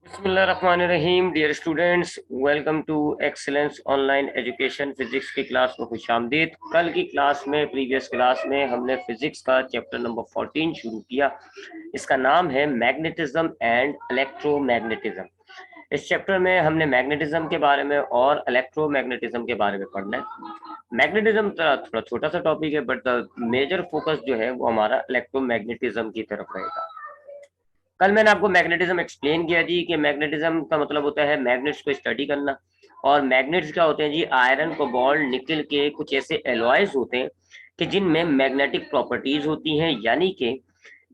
बिस्मिल्लाहिर्रहमानिर्रहीम। Dear students, welcome to excellence online education. Physics की class में खुशामदीद। कल की क्लास में, प्रीवियस क्लास में हमने फिजिक्स का चैप्टर नंबर 14 शुरू किया। इसका नाम है मैग्नेटिज्म एंड इलेक्ट्रोमैग्नेटिज्म। इस चैप्टर में हमने मैग्नेटिज्म के बारे में और इलेक्ट्रोमैग्नेटिज्म के बारे में पढ़ना है। मैग्नेटिज्म थोड़ा छोटा सा टॉपिक है, बट द मेजर फोकस जो है वो हमारा इलेक्ट्रोमैग्नेटिज्म की तरफ रहेगा। कल मैंने आपको मैग्नेटिज्म एक्सप्लेन किया जी कि मैग्नेटिज्म का मतलब होता है मैग्नेट्स को स्टडी करना। और मैग्नेट्स क्या होते हैं जी? आयरन, कोबाल्ट, निकल के कुछ ऐसे एलॉयज होते हैं कि जिनमें मैग्नेटिक प्रॉपर्टीज होती हैं, यानी कि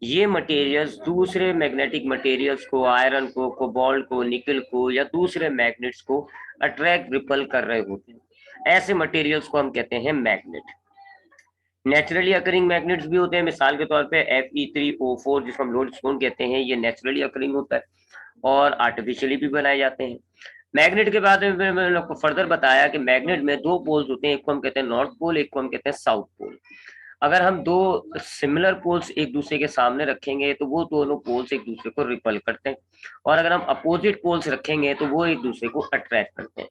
ये मटेरियल्स दूसरे मैग्नेटिक मटेरियल्स को, आयरन को, कोबाल्ट को, निकल को या दूसरे मैग्नेट्स को अट्रैक्ट, रिपल कर रहे होते हैं। ऐसे मटेरियल्स को हम कहते हैं मैग्नेट। नेचुरली अकरिंग मैग्नेट्स भी होते हैं। मिसाल के तौर पे Fe3O4 जिसको हम लोडस्टोन कहते हैं, ये नेचुरली अकरिंग होता है और आर्टिफिशियली भी बनाए जाते हैं। मैग्नेट के बाद में मैंने आपको फर्दर बताया कि मैग्नेट में दो पोल्स होते हैं, एक को हम कहते हैं नॉर्थ पोल, एक को हम कहते हैं साउथ पोल। अगर हम दो सिमिलर पोल्स एक दूसरे के सामने रखेंगे तो वो दोनों पोल्स एक दूसरे को रिपल करते हैं, और अगर हम अपोजिट पोल्स रखेंगे तो वो एक दूसरे को अट्रैक्ट करते हैं।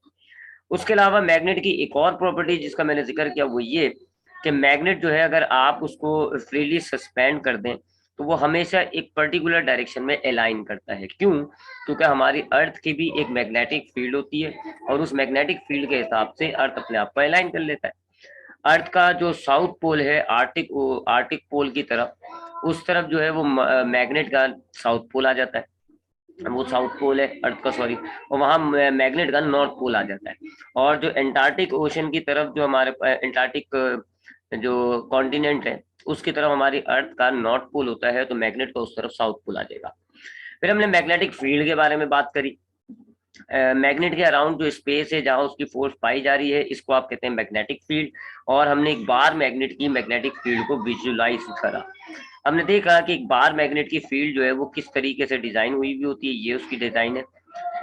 उसके अलावा मैग्नेट की एक और प्रॉपर्टी जिसका मैंने जिक्र किया वो ये कि मैग्नेट जो है, अगर आप उसको फ्रीली सस्पेंड कर दें तो वो हमेशा एक पर्टिकुलर डायरेक्शन में अलाइन करता है। क्यों? क्योंकि हमारी अर्थ की भी एक मैग्नेटिक फील्ड होती है और उस मैग्नेटिक फील्ड के हिसाब से अर्थ अपने आप को अलाइन कर लेता है। अर्थ का जो साउथ पोल है, आर्टिक आर्टिक पोल की तरफ, उस तरफ जो है वो मैग्नेट का साउथ पोल आ जाता है। वो साउथ पोल है अर्थ का, सॉरी, और वहाँ मैग्नेट का नॉर्थ पोल आ जाता है। और जो एंटार्क्टिक ओशन की तरफ, जो हमारे एंटार्क्टिक जो कॉन्टिनेंट है उसकी तरफ हमारी अर्थ का नॉर्थ पोल होता है, तो मैग्नेट का उस तरफ साउथ पोल आ जाएगा। फिर हमने मैग्नेटिक फील्ड के बारे में बात करी। मैग्नेट के अराउंड जो स्पेस है जहां उसकी फोर्स पाई जा रही है, इसको आप कहते हैं मैग्नेटिक फील्ड। और हमने एक बार मैग्नेट की मैग्नेटिक फील्ड को विजुलाइज करा। हमने देखा कि एक बार मैग्नेट की फील्ड जो है वो किस तरीके से डिजाइन हुई भी होती है। ये उसकी डिजाइन है।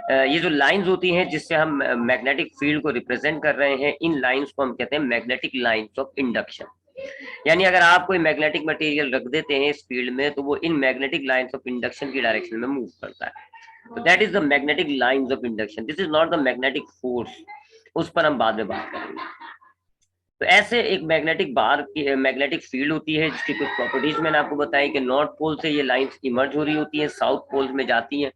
ये जो लाइंस होती हैं जिससे हम मैग्नेटिक फील्ड को रिप्रेजेंट कर रहे हैं, इन लाइंस को हम कहते हैं मैग्नेटिक लाइंस ऑफ इंडक्शन। यानी अगर आप कोई मैग्नेटिक मटेरियल रख देते हैं इस फील्ड में तो वो in magnetic lines of induction की डायरेक्शन में मूव करता है। तो that is the magnetic lines of induction. This is not the magnetic force, उस पर हम बाद में बात करेंगे। तो ऐसे एक मैग्नेटिक बार की मैग्नेटिक फील्ड होती है जिसकी कुछ प्रॉपर्टीज मैंने आपको बताई कि नॉर्थ पोल से ये लाइंस इमर्ज हो रही होती हैं, साउथ पोल में जाती हैं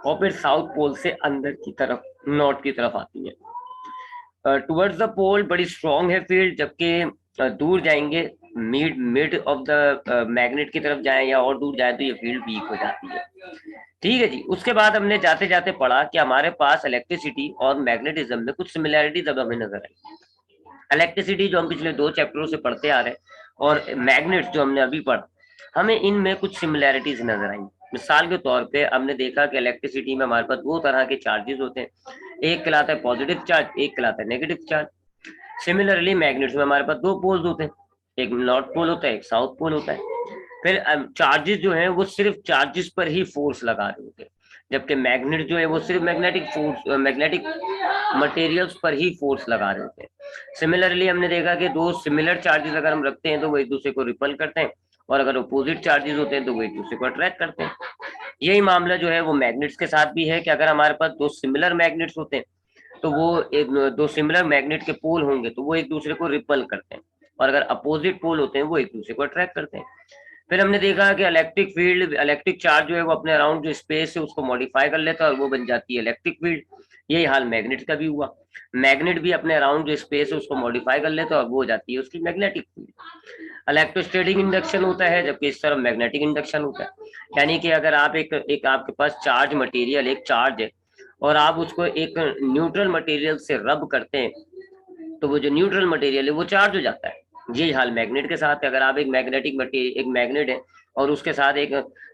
और फिर साउथ पोल से अंदर की तरफ, नॉर्थ की तरफ आती हैं। टुवर्ड्स द पोल बड़ी स्ट्रॉन्ग है फील्ड, जबकि दूर जाएंगे, mid mid of the magnet की तरफ जाएं या और दूर जाए तो ये फील्ड वीक हो जाती है। ठीक है जी। उसके बाद हमने जाते जाते पढ़ा कि हमारे पास इलेक्ट्रिसिटी और मैग्नेटिज्म में कुछ सिमिलैरिटीज अब हमें नजर आई। इलेक्ट्रिसिटी जो हम पिछले दो चैप्टरों से पढ़ते आ रहे हैं और मैग्नेट्स जो हमने अभी पढ़ा, हमें इनमें कुछ सिमिलैरिटीज नजर आई। मिसाल के तौर पे हमने देखा कि इलेक्ट्रिसिटी में हमारे पास दो तरह के चार्जेस होते हैं, एक कहलाता है पॉजिटिव चार्ज, एक कहलाता है नेगेटिव चार्ज। सिमिलरली मैग्नेट्स में हमारे पास दो पोल्स होते हैं, एक नॉर्थ पोल होता है, एक साउथ पोल होता है। फिर चार्जेस जो है वो सिर्फ चार्जेस पर ही फोर्स लगा रहे होते हैं, जबकि मैग्नेट जो है वो सिर्फ मैग्नेटिक फोर्स, मैग्नेटिक मटेरियल्स पर ही फोर्स लगा रहे होते हैं। सिमिलरली हमने देखा कि दो सिमिलर चार्जेस अगर हम रखते हैं तो वो एक दूसरे को रिपल करते हैं, और अगर अपोजिट चार्जेस होते हैं तो वो एक दूसरे को अट्रैक्ट करते हैं। यही मामला जो है वो मैग्नेट्स के साथ भी है कि अगर हमारे पास दो सिमिलर मैग्नेट्स होते हैं तो वो एक दो सिमिलर मैग्नेट के पोल होंगे तो वो एक दूसरे को रिपल करते हैं, और अगर अपोजिट पोल होते हैं वो एक दूसरे को अट्रैक्ट करते हैं। फिर हमने देखा कि इलेक्ट्रिक फील्ड, इलेक्ट्रिक चार्ज जो है वो अपने अराउंड जो स्पेस है उसको मॉडिफाई कर लेता है और वो बन जाती है इलेक्ट्रिक फील्ड। यही हाल मैग्नेट का भी हुआ। मैग्नेट भी अपने अराउंड जो स्पेस है उसको मॉडिफाई कर लेता है और वो हो जाती है उसकी मैग्नेटिक फील्ड। इलेक्ट्रोस्टैटिक इंडक्शन होता है, जबकि इस तरफ मैग्नेटिक इंडक्शन होता है। यानी कि अगर आप एक आपके पास चार्ज मटेरियल, एक चार्ज है और आप उसको एक न्यूट्रल मटेरियल से रब करते हैं तो वो जो न्यूट्रल मटेरियल है वो चार्ज हो जाता है। यही हाल मैग्नेट के साथ है। अगर आप एक मैग्नेटिक मटेरियल, एक मैग्नेट है और उसके साथ एक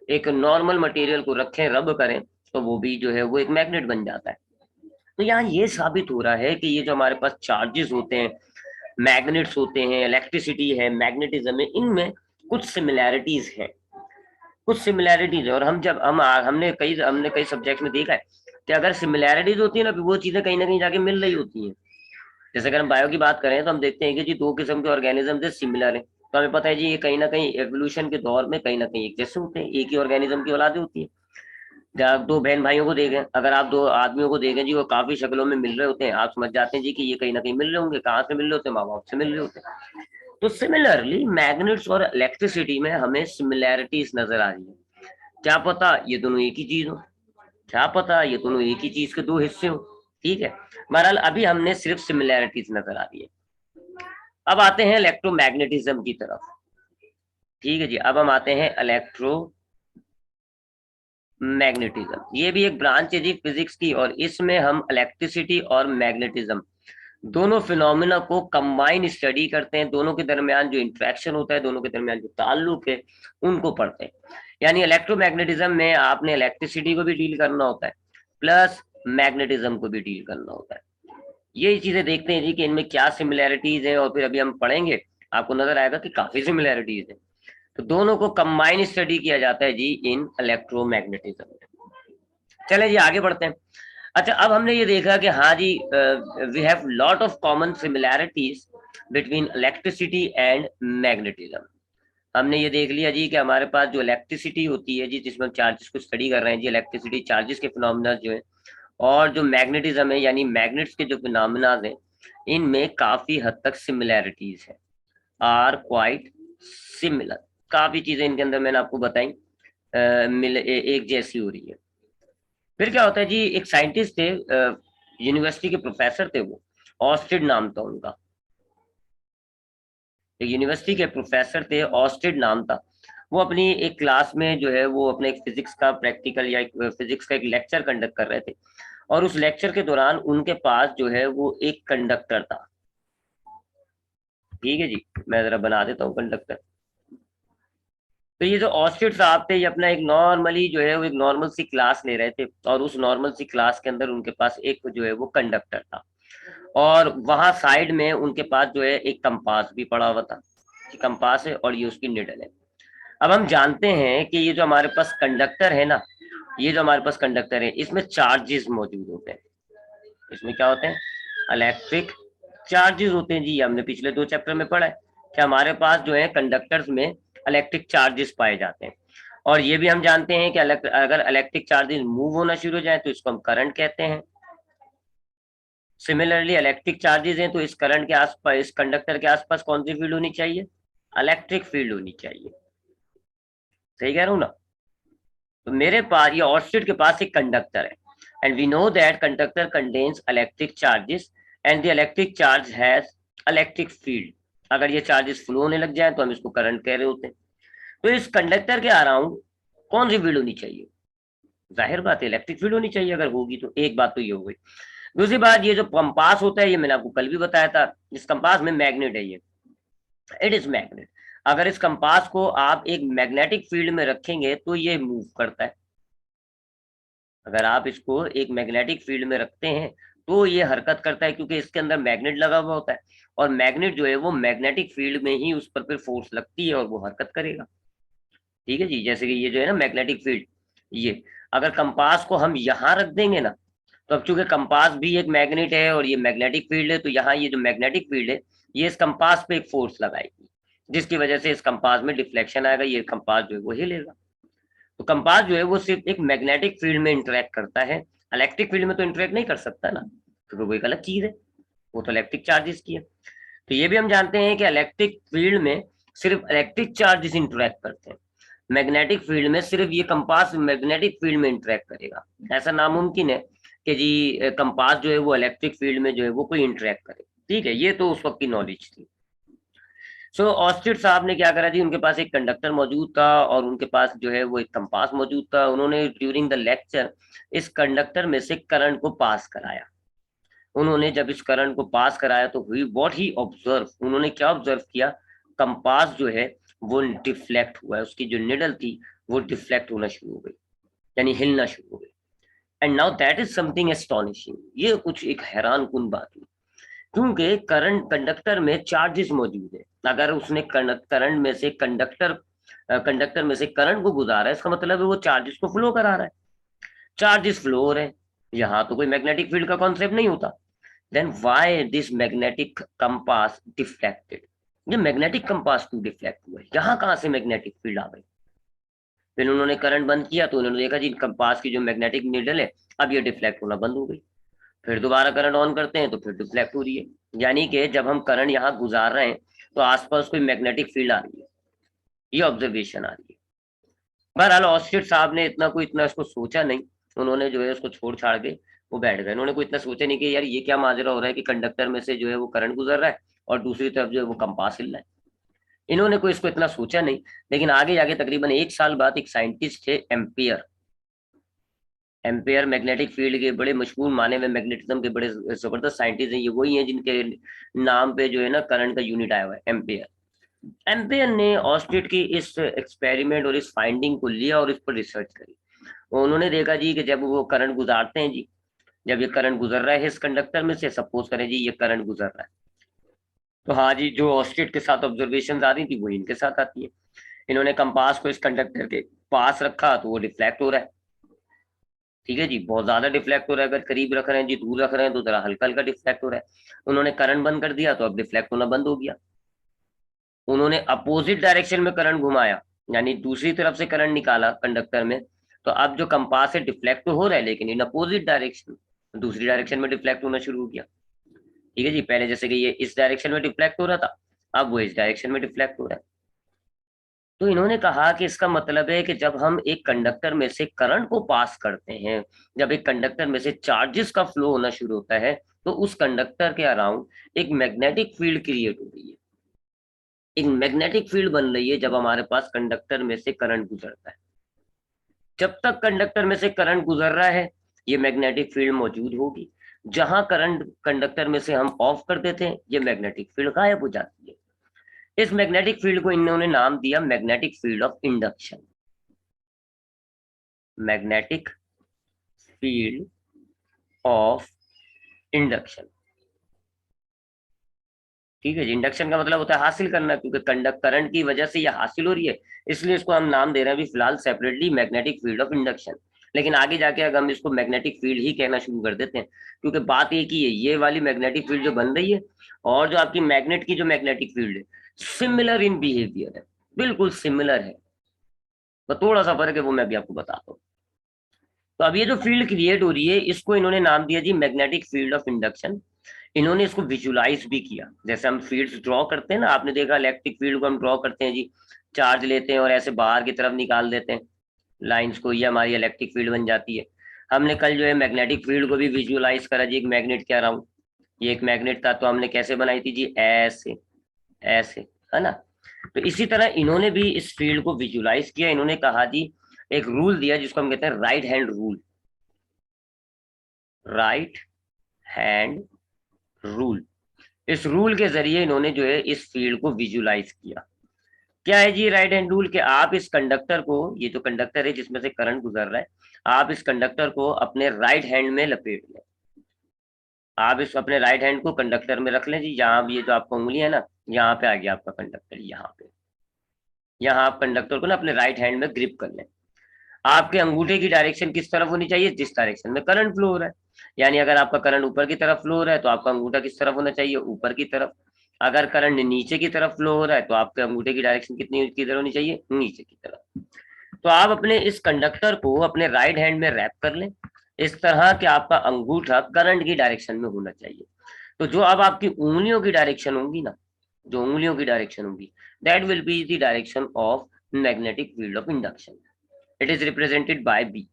एक नॉर्मल मटेरियल को रखें, रब करें, तो वो भी जो है वो एक मैग्नेट बन जाता है। तो यहाँ ये साबित हो रहा है कि ये जो हमारे पास चार्जेस होते हैं, मैग्नेट्स होते हैं, इलेक्ट्रिसिटी है, मैग्नेटिज्म है, इनमें कुछ सिमिलैरिटीज हैं, कुछ सिमिलैरिटीज है। और हम जब हमने कई सब्जेक्ट में देखा है कि अगर सिमिलैरिटीज होती है ना वो चीजें कहीं ना कहीं जाके मिल रही होती हैं। जैसे अगर हम बायो की बात करें तो हम देखते हैं कि जी दो किस्म के ऑर्गेनिज्म से सिमिलर है, तो हमें पता है जी ये कहीं ना कहीं एवोल्यूशन के दौर में कहीं ना कहीं एक जैसे होते हैं, एक ही ऑर्गेनिज्म की औलादे होती है। जब दो बहन भाइयों को देखें, अगर आप दो आदमियों को देखें जी, वो काफी शक्लों में मिल रहे होते हैं, आप समझ जाते हैं जी कि ये कहीं ना कहीं मिल रहे होंगे। कहाँ से मिल रहे होते हैं? माँ बाप से मिल रहे होते हैं। तो सिमिलरली मैग्नेट्स और इलेक्ट्रिसिटी में हमें सिमिलैरिटीज नजर आ रही है। क्या पता ये दोनों एक ही चीज हो, क्या पता ये दोनों एक ही चीज के दो हिस्से हो। ठीक है, बहरहाल अभी हमने सिर्फ सिमिलैरिटीज नजर आ रही है। अब आते हैं इलेक्ट्रोमैग्नेटिज्म की तरफ। ठीक है जी, अब हम आते हैं इलेक्ट्रो मैग्नेटिज्म। ये भी एक ब्रांच है जी फिजिक्स की, और इसमें हम इलेक्ट्रिसिटी और मैग्नेटिज्म दोनों फिनोमिना को कंबाइन स्टडी करते हैं। दोनों के दरमियान जो इंट्रैक्शन होता है, दोनों के दरमियान जो ताल्लुक है, उनको पढ़ते हैं। यानी इलेक्ट्रोमैग्नेटिज्म में आपने इलेक्ट्रिसिटी को भी डील करना होता है, प्लस मैग्नेटिज्म को भी डील करना होता है। यही चीजें देखते हैं जी कि इनमें क्या सिमिलैरिटीज है, और फिर अभी हम पढ़ेंगे, आपको नजर आएगा कि काफी सिमिलैरिटीज है। तो दोनों को कंबाइन स्टडी किया जाता है जी इन इलेक्ट्रोमैग्नेटिज्म में। चले जी आगे बढ़ते हैं। अच्छा, अब हमने ये देखा कि हाँ जी, we have lot of common similarities between electricity and magnetism. हमने ये देख लिया जी कि हमारे पास जो इलेक्ट्रिसिटी होती है जी, जिसमें हम चार्जेस को स्टडी कर रहे हैं जी, इलेक्ट्रिसिटी चार्जेस के फिनोमिना जो है, और जो मैग्नेटिज्म है यानी मैग्नेट्स के जो फिनोमिना है, इनमें काफी हद तक सिमिलैरिटीज है, आर क्वाइट सिमिलर। काफी चीजें इनके अंदर मैंने आपको बताई एक जैसी हो रही है। फिर क्या होता है जी, एक साइंटिस्ट थे, यूनिवर्सिटी के प्रोफेसर थे, वो ऑस्टिड नाम था उनका। एक यूनिवर्सिटी के प्रोफेसर थे, ऑस्टिड नाम था। वो अपनी एक क्लास में जो है, वो अपने एक फिजिक्स का प्रैक्टिकल या एक फिजिक्स का एक लेक्चर कंडक्ट कर रहे थे, और उस लेक्चर के दौरान उनके पास जो है वो एक कंडक्टर था। ठीक है जी, मैं जरा बना देता हूँ कंडक्टर। तो ये जो ऑस्टिड साहब थे, ये अपना एक नॉर्मली जो है वो एक नॉर्मल सी क्लास ले रहे थे, और उस नॉर्मल सी क्लास के अंदर उनके पास एक जो है वो कंडक्टर था, और वहां साइड में उनके पास जो है एक कंपास भी पड़ा हुआ था। कंपास है और ये उसकी निडल है। अब हम जानते हैं कि ये जो हमारे पास कंडक्टर है ना, ये जो हमारे पास कंडक्टर है, इसमें चार्जेस मौजूद होते हैं। इसमें क्या होते हैं? इलेक्ट्रिक चार्जेस होते हैं जी। हमने पिछले दो चैप्टर में पढ़ा है कि हमारे पास जो है कंडक्टर्स में इलेक्ट्रिक चार्जेस पाए जाते हैं, और ये भी हम जानते हैं कि अगर इलेक्ट्रिक चार्जेस मूव होना शुरू हो जाए तो इसको हम करंट कहते हैं। सिमिलरली इलेक्ट्रिक चार्जेस हैं तो इस करंट के आसपास, इस कंडक्टर के आसपास कौन सी फील्ड होनी चाहिए? इलेक्ट्रिक फील्ड होनी चाहिए। सही कह रहा हूं ना? तो मेरे पास, ये ऑर्चिड के पास एक कंडक्टर है, and we know that conductor contains electric charges, and the electric charge has electric field. अगर ये चार्जेस फ्लो होने लग जाए तो हम इसको करंट कह रहे होते हैं। तो इस कंडक्टर के अराउंड कौन सी फील्ड होनी चाहिए? जाहिर बात है इलेक्ट्रिक फील्ड होनी चाहिए। अगर होगी तो एक बात तो ये हो गई। दूसरी बात, ये जो कंपास होता है, ये मैंने आपको कल भी बताया था, इस कंपास में मैग्नेट है ये, इट इज मैग्नेट। अगर इस कंपास को आप एक मैग्नेटिक फील्ड में रखेंगे तो ये मूव करता है। अगर आप इसको एक मैग्नेटिक फील्ड में रखते हैं तो ये हरकत करता है, क्योंकि इसके अंदर मैग्नेट लगा हुआ होता है, और मैग्नेट जो है वो मैग्नेटिक फील्ड में ही उस पर फिर फोर्स लगती है और वो हरकत करेगा। ठीक है जी, जैसे कि ये जो है ना मैग्नेटिक फील्ड, ये अगर कंपास को हम यहाँ रख देंगे ना, तो अब चूंकि कंपास भी एक मैग्नेट है और ये मैग्नेटिक फील्ड है, तो यहाँ ये जो मैग्नेटिक फील्ड है, ये इस कंपास पे एक फोर्स लगाएगी, जिसकी वजह से इस कंपास में डिफ्लेक्शन आएगा, ये कंपास जो है वो हिलेगा। तो कंपास जो है वो सिर्फ एक मैग्नेटिक फील्ड में इंटरेक्ट करता है, इलेक्ट्रिक फील्ड में तो इंटरेक्ट नहीं कर सकता ना, क्योंकि वो एक अलग चीज है, वो तो इलेक्ट्रिक चार्जेस की है। तो ये भी हम जानते हैं कि इलेक्ट्रिक फील्ड में सिर्फ इलेक्ट्रिक चार्जेस इंटरेक्ट करते हैं, मैग्नेटिक फील्ड में सिर्फ ये कंपास मैग्नेटिक फील्ड में इंटरेक्ट करेगा। ऐसा नामुमकिन है कि जी कंपास जो है वो इलेक्ट्रिक फील्ड में जो है वो कोई इंटरेक्ट करे। ठीक है, ये तो उस वक्त की नॉलेज थी। सो ऑस्टिड साहब ने क्या करा जी, उनके पास एक कंडक्टर मौजूद था और उनके पास जो है वो एक कंपास मौजूद था। उन्होंने ड्यूरिंग द लेक्चर इस कंडक्टर में से करंट को पास कराया। उन्होंने जब इस करंट को पास कराया तो हुई व्हाट ही ऑब्जर्व, उन्होंने क्या ऑब्जर्व किया? कंपास जो है वो डिफ्लेक्ट हुआ है, उसकी जो निडल थी वो डिफ्लेक्ट होना शुरू हो गई, यानी हिलना शुरू हो गई। And now that is something astonishing, ये कुछ एक हैरान कुन बात हुई, क्योंकि करंट कंडक्टर में चार्जेस मौजूद है। अगर उसने करंट में से कंडक्टर में से करंट को गुजारा है, इसका मतलब है वो चार्जेस को फ्लो करा रहा है। चार्जेस फ्लो हो रहे हैं, यहाँ तो कोई मैग्नेटिक फील्ड का कॉन्सेप्ट नहीं होता। Then why this magnetic compass deflected? ये मैग्नेटिक कंपास क्यों डिफ्लेक्ट हुआ है? यहाँ कहाँ से मैग्नेटिक फील्ड आ गई? फिर उन्होंने करंट बंद किया तो उन्होंने देखा जी कंपास की जो मैग्नेटिक नीडल है अब ये डिफ्लेक्ट होना बंद हो गई। फिर दोबारा करंट ऑन करते हैं तो फिर डिफ्लेक्ट हो रही है, यानी कि जब हम करंट यहाँ गुजार रहे हैं तो आसपास कोई मैग्नेटिक फील्ड आ रही है, ये ऑब्जर्वेशन आ रही है। बहरहाल ऑस्टिट साहब ने इतना इसको सोचा नहीं, उन्होंने जो है उसको छोड़ छाड़ के वो बैठ गए। उन्होंने कोई इतना सोचा नहीं कि यार ये क्या माजरा हो रहा है कि कंडक्टर में से जो है वो करंट गुजर रहा है और दूसरी तरफ जो है वो कंपास हिल रहा है। इन्होंने कोई इसको इतना सोचा नहीं। लेकिन आगे जाके तकरीबन 1 साल बाद एक साइंटिस्ट थे एम्पियर। एम्पियर मैग्नेटिक फील्ड के बड़े मशहूर माने हुए मैग्नेटिज्म के बड़े जबरदस्त साइंटिस्ट हैं। ये वही हैं जिनके नाम पे जो है ना करंट का यूनिट आया हुआ है, एम्पियर। एम्पियर ने ऑस्टिट की इस एक्सपेरिमेंट और इस फाइंडिंग को लिया और इस पर रिसर्च करी। उन्होंने देखा जी कि जब वो करंट गुजारते हैं जी, जब ये करंट गुजर रहा है इस कंडक्टर में से, सपोज करें जी ये करंट गुजर रहा है, तो हाँ जी जो ऑस्टिट के साथ ऑब्जर्वेशन आ रही थी वो इनके साथ आती है। इन्होंने कंपास को इस कंडक्टर के पास रखा तो वो डिफ्लेक्ट हो रहा है, ठीक है जी, बहुत ज्यादा डिफ्लेक्ट हो रहा है। अगर करीब रख रहे हैं जी, दूर रख रहे हैं तो जरा हल्का हल्का डिफ्लेक्ट हो रहा है। उन्होंने करंट बंद कर दिया तो अब डिफ्लेक्ट होना बंद हो गया। उन्होंने अपोजिट डायरेक्शन में करंट घुमाया, यानी दूसरी तरफ से करंट निकाला कंडक्टर में, तो अब जो कंपास है डिफ्लेक्ट तो हो रहा है लेकिन इन अपोजिट डायरेक्शन, दूसरी डायरेक्शन में डिफ्लेक्ट होना शुरू हो गया। ठीक है जी, पहले जैसे कि ये इस डायरेक्शन में डिफ्लेक्ट हो रहा था, अब वो इस डायरेक्शन में डिफ्लेक्ट हो रहा है। तो इन्होंने कहा कि इसका मतलब है कि जब हम एक कंडक्टर में से करंट को पास करते हैं, जब एक कंडक्टर में से चार्जेस का फ्लो होना शुरू होता है, तो उस कंडक्टर के अराउंड एक मैग्नेटिक फील्ड क्रिएट हो रही है, एक मैग्नेटिक फील्ड बन रही है जब हमारे पास कंडक्टर में से करंट गुजरता है। जब तक कंडक्टर में से करंट गुजर रहा है ये मैग्नेटिक फील्ड मौजूद होगी। जहां करंट कंडक्टर में से हम ऑफ कर देते हैं ये मैग्नेटिक फील्ड गायब हो जाती है। इस मैग्नेटिक फील्ड को इन्होंने नाम दिया magnetic field of induction. Magnetic field of induction, ठीक है जी। इंडक्शन का मतलब होता है हासिल करना, क्योंकि कंडक्ट करंट की वजह से ये हासिल हो रही है, इसलिए इसको हम नाम दे रहे हैं अभी फिलहाल separately magnetic field of induction. लेकिन आगे जाके अगर हम इसको मैग्नेटिक फील्ड ही कहना शुरू कर देते हैं, क्योंकि बात एक ही है, ये वाली मैग्नेटिक फील्ड जो बन रही है और जो आपकी मैग्नेट की जो मैग्नेटिक फील्ड है सिमिलर इन बिहेवियर है, बिल्कुल सिमिलर है, तो थोड़ा सा फर्क है वो मैं अभी आपको बताता हूँ। तो अब ये जो फील्ड क्रिएट हो रही है इसको इन्होंने नाम दिया जी मैग्नेटिक फील्ड ऑफ इंडक्शन। इन्होंने इसको विजुलाइज भी किया, जैसे हम फील्ड्स ड्रॉ करते हैं ना, आपने देखा इलेक्ट्रिक फील्ड को हम ड्रॉ करते हैं जी, चार्ज लेते हैं और ऐसे बाहर की तरफ निकाल देते हैं लाइंस को, ये हमारी इलेक्ट्रिक फील्ड बन जाती है। हमने कल जो है मैग्नेटिक फील्ड को भी विजुलाइज करा जी, एक मैग्नेट के अराउंड, ये एक मैग्नेट था तो हमने कैसे बनाई थी जी, ऐसे ऐसे, है ना। तो इसी तरह इन्होंने भी इस फील्ड को विजुलाइज किया। इन्होंने कहा जी, एक रूल दिया जिसको हम कहते हैं right hand rule, right hand rule. इस रूल के जरिए इन्होंने जो है इस फील्ड को विजुलाइज किया। क्या है जी राइट हैंड रूल? कि आप इस कंडक्टर को, ये जो कंडक्टर है जिसमें से करंट गुजर रहा है, आप इस कंडक्टर को अपने राइट हैंड में लपेट लें। आप इस अपने राइट हैंड को कंडक्टर में रख लें जी, यहाँ भी ये जो आपका उंगली है ना, यहाँ पे आ गया आपका कंडक्टर, यहाँ पे, यहाँ आप कंडक्टर को ना अपने राइट हैंड में ग्रिप कर लें। आपके अंगूठे की डायरेक्शन किस तरफ होनी चाहिए? जिस डायरेक्शन में करंट फ्लो हो रहा है। यानी अगर आपका करंट ऊपर की तरफ फ्लो हो रहा है तो आपका अंगूठा किस तरफ होना चाहिए? ऊपर की तरफ। अगर करंट नीचे की तरफ फ्लो हो रहा है तो आपके अंगूठे की डायरेक्शन कितनी किधर होनी चाहिए? नीचे की तरफ। तो आप अपने इस कंडक्टर को अपने राइट हैंड में रैप कर लें इस तरह कि आपका अंगूठा करंट की डायरेक्शन में होना चाहिए। तो जो अब आपकी उंगलियों की डायरेक्शन होगी ना, जो उंगलियों की डायरेक्शन होगी, that will be the direction of magnetic field of induction. It is represented by B.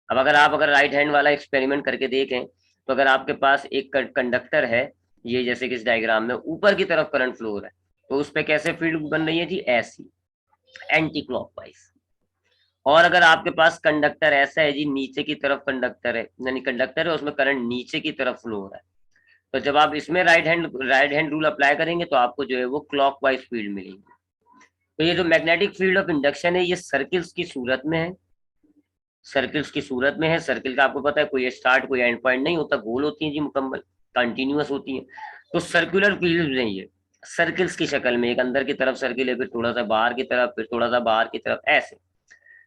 अब अगर राइट हैंड वाला एक्सपेरिमेंट करके देखें, तो अगर आपके पास एक कंडक्टर है, ये जैसे कि इस डायग्राम में ऊपर की तरफ करंट फ्लो हो रहा है, तो उस पर कैसे फील्ड बन रही है जी? ऐसी, एंटी क्लॉकवाइज। और अगर आपके पास कंडक्टर ऐसा है जी, नीचे की तरफ कंडक्टर है, यानी कंडक्टर है उसमें करंट नीचे की तरफ फ्लो हो रहा है, तो जब आप इसमें राइट हैंड रूल अप्लाई करेंगे तो आपको जो है वो क्लॉकवाइज फील्ड मिलेगी। तो ये जो मैग्नेटिक फील्ड ऑफ इंडक्शन है ये सर्किल्स की सूरत में है, सर्किल्स की सूरत में है। सर्किल का आपको पता है कोई स्टार्ट कोई एंड पॉइंट नहीं होता, गोल होती है जी, मुकम्मल कंटिन्यूअस होती है। तो सर्कुलर फील्ड नहीं है, सर्किल्स की शक्ल में, एक अंदर की तरफ सर्किल है, फिर थोड़ा सा बाहर की तरफ, फिर थोड़ा सा बाहर की तरफ, ऐसे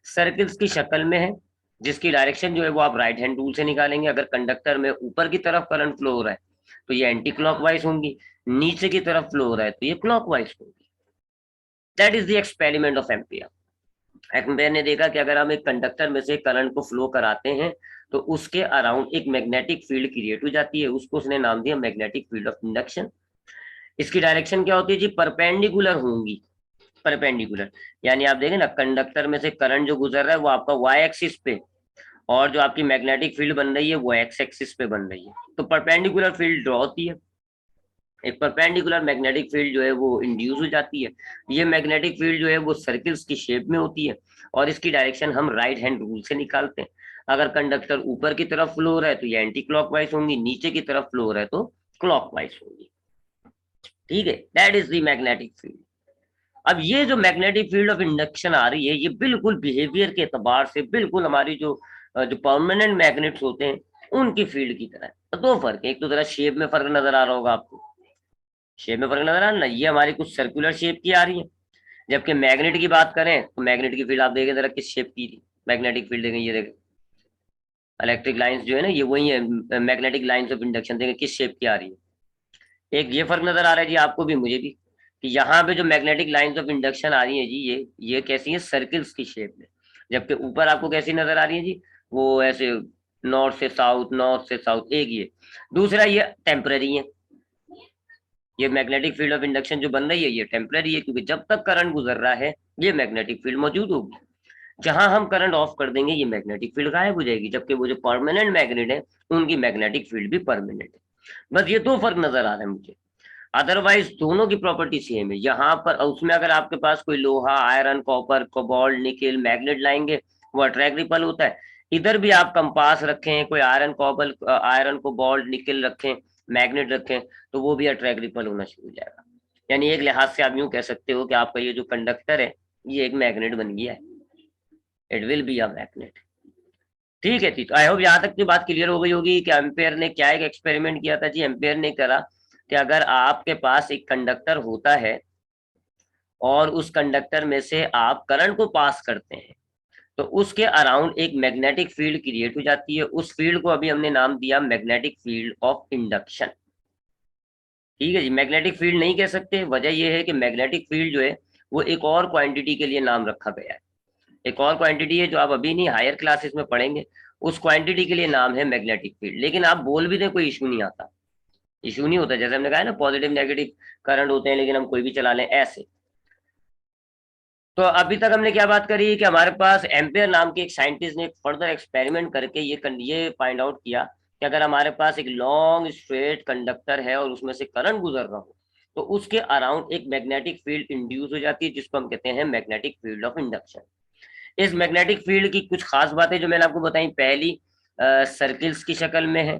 सर्किल्स की शक्ल में है, जिसकी डायरेक्शन जो है वो आप राइट हैंड रूल से निकालेंगे। अगर कंडक्टर में ऊपर की तरफ करंट फ्लो हो रहा है तो ये एंटी क्लॉकवाइज होंगी, नीचे की तरफ फ्लो हो रहा है तो ये क्लॉकवाइज होंगी। That is the experiment of ampere. Ampere ने देखा कि अगर हम एक कंडक्टर में से करंट को फ्लो कराते हैं तो उसके अराउंड एक मैग्नेटिक फील्ड क्रिएट हो जाती है, उसको उसने नाम दिया मैग्नेटिक फील्ड ऑफ इंडक्शन। इसकी डायरेक्शन क्या होती है जी, परपेंडिकुलर होंगी, परपेंडिकुलर। यानी आप देखें ना, कंडक्टर में से करंट जो गुजर रहा है वो आपका वाई एक्सिस पे, और जो आपकी मैग्नेटिक फील्ड बन रही है वो एक्स एक्सिस पे बन रही है, तो परपेंडिकुलर फील्ड ड्रॉ होती है। एक परपेंडिकुलर मैग्नेटिक फील्ड जो है वो इंड्यूस हो जाती है। ये मैग्नेटिक फील्ड जो है वो सर्किल्स की शेप में होती है, और इसकी डायरेक्शन हम राइट हैंड रूल से निकालते हैं। अगर कंडक्टर ऊपर की तरफ फ्लो हो रहा है तो ये एंटी क्लॉकवाइज होंगी, नीचे की तरफ फ्लो हो रहा है तो क्लॉकवाइज होंगी। ठीक है, that is the magnetic field. अब ये जो मैग्नेटिक फील्ड ऑफ इंडक्शन आ रही है, ये बिल्कुल बिहेवियर के एतबार से बिल्कुल हमारी जो जो परमानेंट मैग्नेट्स होते हैं उनकी फील्ड की तरह है। तो दो फर्क है, एक तो जरा शेप में फर्क नजर आ रहा होगा आपको, शेप में फर्क नजर आ रहा है ना, ये हमारी कुछ सर्कुलर शेप की आ रही है, जबकि मैग्नेट की बात करें तो मैग्नेट की फील्ड आप देखें जरा किस शेप की मैग्नेटिक फील्ड देखें, ये देखें इलेक्ट्रिक लाइंस जो है ना ये वही है, मैग्नेटिक लाइंस ऑफ इंडक्शन देखें किस शेप की आ रही है। एक ये फर्क नजर आ रहा है जी आपको भी मुझे भी, कि यहाँ पे जो मैग्नेटिक लाइंस ऑफ इंडक्शन आ रही है जी ये कैसी है, सर्किल्स की शेप में, जबकि ऊपर आपको कैसी नजर आ रही है जी, वो ऐसे नॉर्थ से साउथ, नॉर्थ से साउथ। एक ये, दूसरा ये टेम्पररी है, ये मैग्नेटिक फील्ड ऑफ इंडक्शन जो बन रही है ये टेम्पररी है, क्योंकि जब तक करंट गुजर रहा है ये मैग्नेटिक फील्ड मौजूद होगी, जहां हम करंट ऑफ कर देंगे ये मैग्नेटिक फील्ड गायब हो जाएगी, जबकि वो जो परमानेंट मैग्नेट है उनकी मैग्नेटिक फील्ड भी परमानेंट है। बस ये दो फर्क नजर आ रहे हैं मुझे, अदरवाइज दोनों की प्रॉपर्टी सेम है। यहाँ पर उसमें अगर आपके पास कोई लोहा, iron, copper, cobalt, nickel, magnet लाएंगे वो अट्रैक्ट रिपल होता है। इधर भी आप कंपास रखें, कोई iron, copper, iron, cobalt, nickel रखें, मैग्नेट रखें, तो वो भी अट्रैक्ट रिपल होना शुरू हो जाएगा। यानी एक लिहाज से आप यूं कह सकते हो कि आपका ये जो कंडक्टर है ये एक मैग्नेट बन गया है, it will be a magnet. ठीक है जी, तो आई होप यहाँ तक की बात क्लियर हो गई होगी कि एम्पेयर ने क्या एक एक्सपेरिमेंट किया था जी। एम्पेयर ने करा कि अगर आपके पास एक कंडक्टर होता है और उस कंडक्टर में से आप करंट को पास करते हैं तो उसके अराउंड एक मैग्नेटिक फील्ड क्रिएट हो जाती है, उस फील्ड को अभी हमने नाम दिया मैग्नेटिक फील्ड ऑफ इंडक्शन। ठीक है जी, मैग्नेटिक फील्ड नहीं कह सकते, वजह यह है कि मैग्नेटिक फील्ड जो है वो एक और क्वांटिटी के लिए नाम रखा गया है, एक और क्वांटिटी है जो आप अभी नहीं हायर क्लासेस में पढ़ेंगे, उस क्वांटिटी के लिए नाम है मैग्नेटिक फील्ड। लेकिन आप बोल भी दें कोई इशू नहीं आता, इशू नहीं होता, जैसे हमने कहा है ना पॉजिटिव नेगेटिव करंट होते हैं लेकिन हम कोई भी चला लें ऐसे। तो अभी तक हमने क्या बात करी कि हमारे पास एम्पेयर नाम के एक साइंटिस्ट ने फर्दर एक्सपेरिमेंट करके ये फाइंड आउट किया कि अगर हमारे पास एक लॉन्ग स्ट्रेट कंडक्टर है और उसमें से करंट गुजर रहा हो तो उसके अराउंड एक मैग्नेटिक फील्ड इंड्यूस हो जाती है जिसको हम कहते हैं मैग्नेटिक फील्ड ऑफ इंडक्शन। इस मैग्नेटिक फील्ड की कुछ खास बातें जो मैंने आपको बताई, पहली सर्किल्स की शक्ल में है,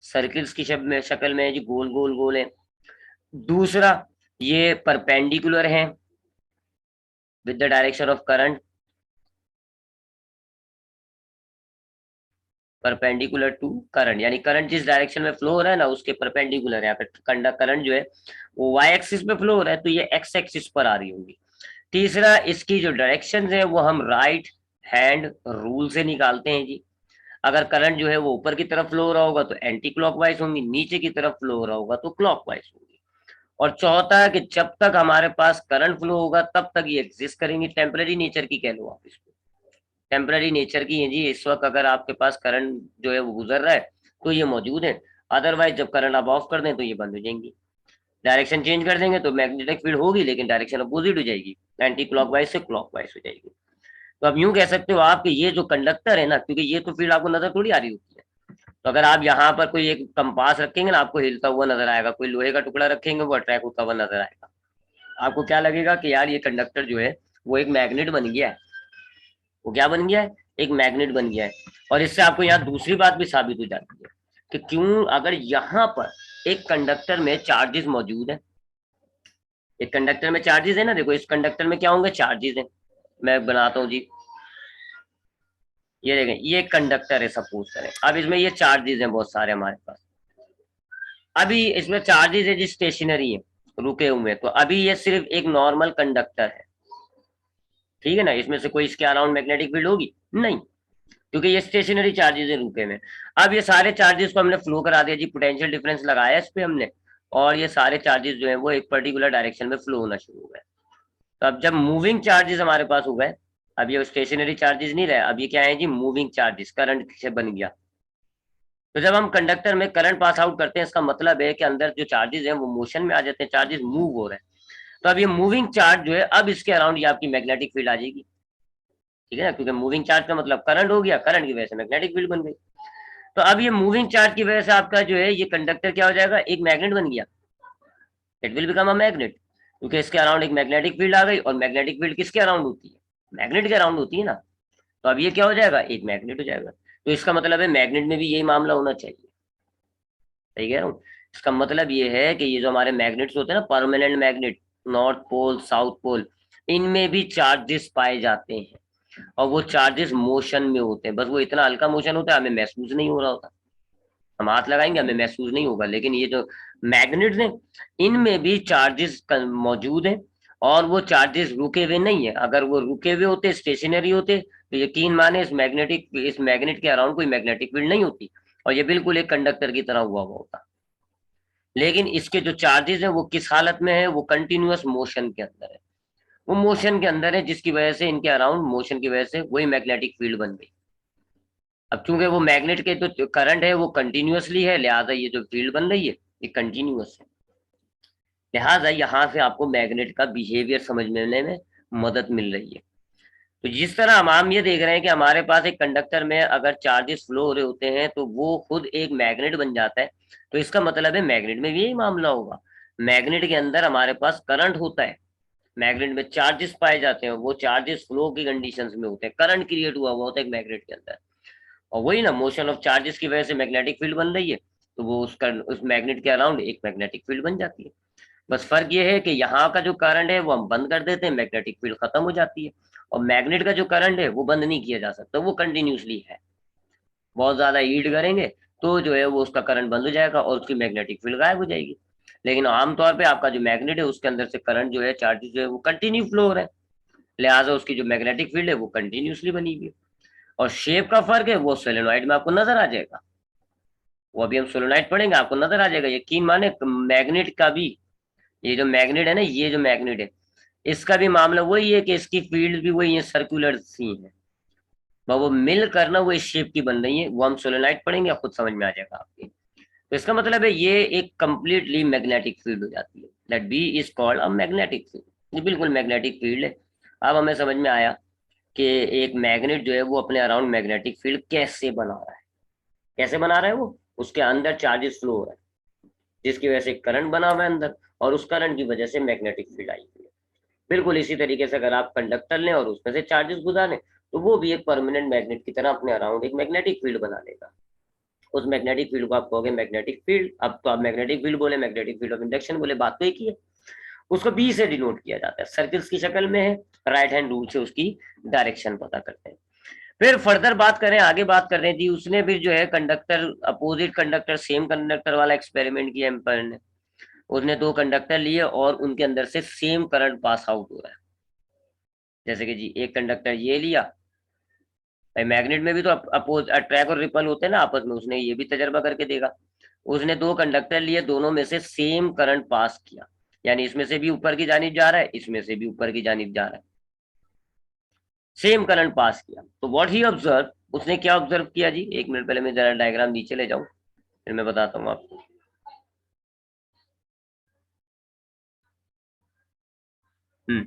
सर्किल्स की शक्ल में है जी, गोल गोल गोल है। दूसरा, ये परपेंडिकुलर है with the direction of current, perpendicular to current, यानी करंट जिस डायरेक्शन में फ्लो हो रहा है ना उसके परपेंडिकुलर है। यहाँ पे करंट जो है वो वाई एक्सिस पे फ्लो हो रहा है तो ये एक्स एक्सिस पर आ रही होगी। तीसरा, इसकी जो डायरेक्शन है वो हम राइट हैंड रूल से निकालते हैं जी। अगर करंट जो है वो ऊपर की तरफ फ्लो हो रहा होगा तो एंटी क्लॉकवाइज होंगी, नीचे की तरफ फ्लो हो रहा होगा तो क्लॉकवाइज होंगी। और चौथा है कि जब तक हमारे पास करंट फ्लो होगा तब तक ये एग्जिस्ट करेंगी, टेम्पररी नेचर की कह लो आप इसको, टेम्पररी नेचर की है जी। इस वक्त अगर आपके पास करंट जो है वो गुजर रहा है तो ये मौजूद है, अदरवाइज जब करंट आप ऑफ कर दें तो ये बंद हो जाएंगी। डायरेक्शन चेंज कर देंगे तो मैग्नेटिक फील्ड होगी लेकिन डायरेक्शन अपोजिट हो जाएगी, एंटी क्लॉकवाइज से क्लॉकवाइज हो जाएगी। तो अब यूं कह सकते हो आप कि ये जो कंडक्टर है ना, क्योंकि ये तो फील्ड आपको नजर थोड़ी आ रही होती है, तो अगर आप यहाँ पर कोई एक कंपास रखेंगे ना आपको हिलता हुआ नजर आएगा, कोई लोहे का टुकड़ा रखेंगे वो अट्रैक्ट होता हुआ नजर आएगा, आपको क्या लगेगा कि यार ये कंडक्टर जो है वो एक मैग्नेट बन गया है, वो क्या बन गया है, एक मैग्नेट बन गया है। और इससे आपको यहाँ दूसरी बात भी साबित हो जाती है कि क्यों, अगर यहाँ पर एक कंडक्टर में चार्जेस मौजूद है, एक कंडक्टर में चार्जेस है ना, देखो इस कंडक्टर में क्या होंगे, चार्जेस है। मैं बनाता हूँ जी, ये देखें ये कंडक्टर है सपोज करें, अब इसमें ये चार्जेस हैं बहुत सारे हमारे पास। अभी इसमें चार्जेस है जी स्टेशनरी है, रुके हुए, तो अभी ये सिर्फ एक नॉर्मल कंडक्टर है, ठीक है ना, इसमें से कोई इसके अराउंड मैग्नेटिक फील्ड होगी नहीं, क्योंकि ये स्टेशनरी चार्जेस है रुके में। अब ये सारे चार्जेस को हमने फ्लो करा दिया जी, पोटेंशियल डिफरेंस लगाया इस पे हमने, और ये सारे चार्जेस जो है वो एक पर्टिकुलर डायरेक्शन में फ्लो होना शुरू हो गए। तो अब जब मूविंग चार्जेस हमारे पास हो गए, अब ये स्टेशनरी चार्जेस नहीं रहे, अब ये क्या है जी, मूविंग चार्जेस, करंट से बन गया। तो जब हम कंडक्टर में करंट पास आउट करते हैं, इसका मतलब है कि अंदर जो चार्जेस हैं वो मोशन में आ जाते हैं, चार्जेस मूव हो रहे हैं। तो अब ये मूविंग चार्ज जो है, अब इसके अराउंड ये आपकी मैग्नेटिक फील्ड आ जाएगी, ठीक है ना, क्योंकि मूविंग चार्ज का मतलब करंट हो गया, करंट की वजह से मैग्नेटिक फील्ड बन गई। तो अब ये मूविंग चार्ज की वजह से आपका जो है ये कंडक्टर क्या हो जाएगा, एक मैग्नेट बन गया, it will become a magnet, क्योंकि इसके अराउंड एक मैग्नेटिक फील्ड आ गई, और मैग्नेटिक फील्ड किसके अराउंड होती है, मैग्नेट के अराउंड होती है ना। तो अब ये क्या हो जाएगा, एक मैग्नेट हो जाएगा। तो इसका मतलब है मैग्नेट में भी यही मामला होना चाहिए, सही कह रहा हूँ। इसका मतलब ये है कि ये जो हमारे मैग्नेट्स होते हैं ना, permanent magnet, north pole south pole, इनमें भी चार्जेस पाए जाते हैं, और वो चार्जेस मोशन में होते हैं, बस वो इतना हल्का मोशन होता है, हमें महसूस नहीं हो रहा होता, हम हाथ लगाएंगे हमें महसूस नहीं होगा। लेकिन ये जो मैग्नेट्स हैं, इनमें भी चार्जेस मौजूद हैं, और वो चार्जेस रुके हुए नहीं है। अगर वो रुके हुए होते, स्टेशनरी होते, तो यकीन माने इस मैग्नेट के अराउंड कोई मैग्नेटिक फील्ड नहीं होती, और ये बिल्कुल एक कंडक्टर की तरह हुआ होता। लेकिन इसके जो चार्जेस हैं वो किस हालत में है, वो कंटिन्यूअस मोशन के अंदर है, वो मोशन के अंदर है, जिसकी वजह से इनके अराउंड मोशन की वजह से वही मैग्नेटिक फील्ड बन गई। अब चूंकि वो मैग्नेट के जो करंट है वो कंटिन्यूअसली है, लिहाजा ये जो फील्ड बन रही है ये कंटिन्यूअस है। लिहाजा यहाँ से आपको मैग्नेट का बिहेवियर समझने में मदद मिल रही है। तो जिस तरह हम ये देख रहे हैं कि हमारे पास एक कंडक्टर में अगर चार्जेस फ्लो हो रहे होते हैं तो वो खुद एक मैग्नेट बन जाता है, तो इसका मतलब है मैग्नेट में भी यही मामला होगा। मैग्नेट के अंदर हमारे पास करंट होता है, मैग्नेट में चार्जेस पाए जाते हैं, वो चार्जेस फ्लो की कंडीशंस में होते हैं, करंट क्रिएट हुआ हुआ होता है एक मैग्नेट के अंदर, और वही ना मोशन ऑफ चार्जेस की वजह से मैग्नेटिक फील्ड बन रही है, तो वो उस मैग्नेट के अराउंड एक मैग्नेटिक फील्ड बन जाती है। बस फर्क ये है कि यहाँ का जो करंट है वो हम बंद कर देते हैं, मैग्नेटिक फील्ड खत्म हो जाती है, और मैग्नेट का जो करंट है वो बंद नहीं किया जा सकता, वो कंटिन्यूसली है। बहुत ज्यादा हीट करेंगे तो जो है वो उसका करंट बंद हो जाएगा और उसकी मैग्नेटिक फील्ड गायब हो जाएगी। लेकिन आमतौर पर आपका जो मैग्नेट है उसके अंदर से करंट जो है, चार्जेस जो है वो कंटिन्यू फ्लो हो रहे हैं, लिहाजा उसकी जो मैग्नेटिक फील्ड है वो कंटिन्यूसली बनी हुई है। और शेप का फर्क है वो सोलेनोइड में आपको नजर आ जाएगा, वो अभी हम सोलेनोइड पढ़ेंगे आपको नजर आ जाएगा। यकीन माने मैग्नेट का भी, ये जो मैग्नेट है ना, ये जो मैग्नेट है इसका भी मामला वही है कि इसकी फील्ड भी वही है, सर्कुलर सी है, वो मिल करना वो इस शेप की बन रही है, वो हम सोलेनोइड पढ़ेंगे, खुद समझ में आ जाएगा आपके। तो इसका मतलब है ये एक कंप्लीटली मैग्नेटिक फील्ड हो जाती है, that B is called a magnetic field, ये बिल्कुल मैग्नेटिक फील्ड है। अब हमें समझ में आया कि एक मैग्नेट जो है वो अपने अराउंड मैग्नेटिक फील्ड कैसे बना रहा है, कैसे बना रहा है वो, उसके अंदर चार्जेस फ्लो हो रहा है, जिसकी वजह से करंट बना हुआ है अंदर, और उस करंट की वजह से मैग्नेटिक फील्ड आई हुई है। बिल्कुल इसी तरीके से अगर आप कंडक्टर लें और उसमें से चार्जेस गुजारें, तो वो भी एक परमानेंट मैग्नेट की तरह अपने अराउंड एक मैग्नेटिक फील्ड बना लेगा। उस मैग्नेटिक फील्ड को आप कहोगे मैग्नेटिक फील्ड। अब तो आप मैग्नेटिक फील्ड बोले, मैग्नेटिक फील्ड ऑफ इंडक्शन बोले, बात तो एक ही है। उसको बी से डिनोट किया जाता है, सर्किल्स की शक्ल में है, राइट हैंड रूल से उसकी डायरेक्शन पता करते हैं। फिर फर्दर बात करें, आगे बात कर रहे थी, उसने फिर जो है conductor, opposite conductor, same conductor वाला एक्सपेरिमेंट किया एम्पायर ने। उसने दो कंडक्टर लिए और उनके अंदर से सेम करंट पास आउट हो रहा है। जैसे कि जी एक कंडक्टर ये लिया, भाई मैग्नेट में भी तो अपोज अट्रैक्ट और रिपल होते हैं ना आपस में, उसने ये भी तजर्बा करके देखा। उसने दो कंडक्टर लिए, दोनों में से सेम करंट पास किया, यानी इसमें से भी ऊपर की जानिब जा रहा है, इसमें से भी ऊपर की जानिब जा रहा है, सेम करंट पास किया। तो व्हाट ही ऑब्जर्व, उसने क्या ऑब्जर्व किया जी, एक मिनट पहले मैं जरा डायग्राम नीचे ले जाऊं फिर मैं बताता हूँ आपको। हम्म।